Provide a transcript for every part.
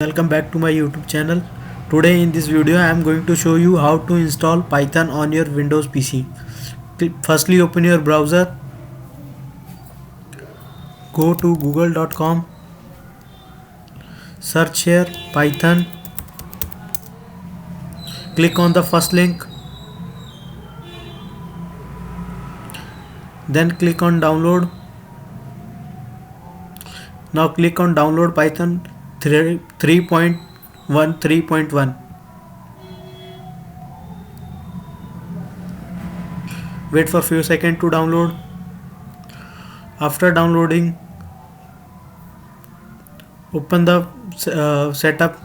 Welcome back to my YouTube channel. Today in this video I am going to show you how to install Python on your Windows PC. Firstly, open your browser, go to google.com, search here Python, click on the first link, then click on download. Now click on download Python 3.1. Wait for few seconds to download. After downloading, open the setup.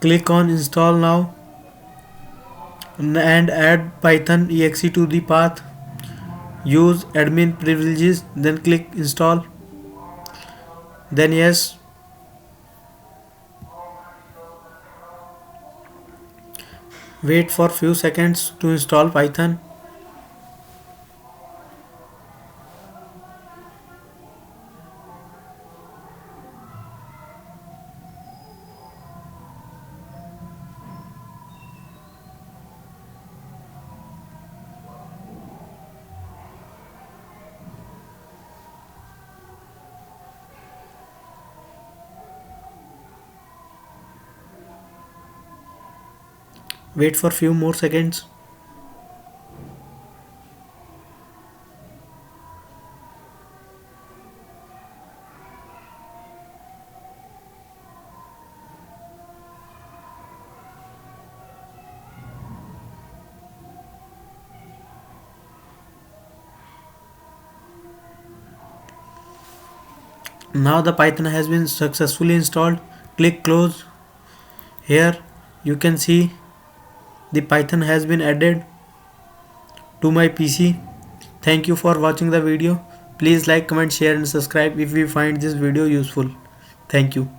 Click on install now and add Python exe to the path. Use admin privileges, then click install, then yes. Wait for few seconds to install Python. Wait for few more seconds. Now the Python has been successfully installed. Click close. Here you can see the Python has been added to my PC. Thank you for watching the video. Please like, comment, share and subscribe if you find this video useful. Thank you.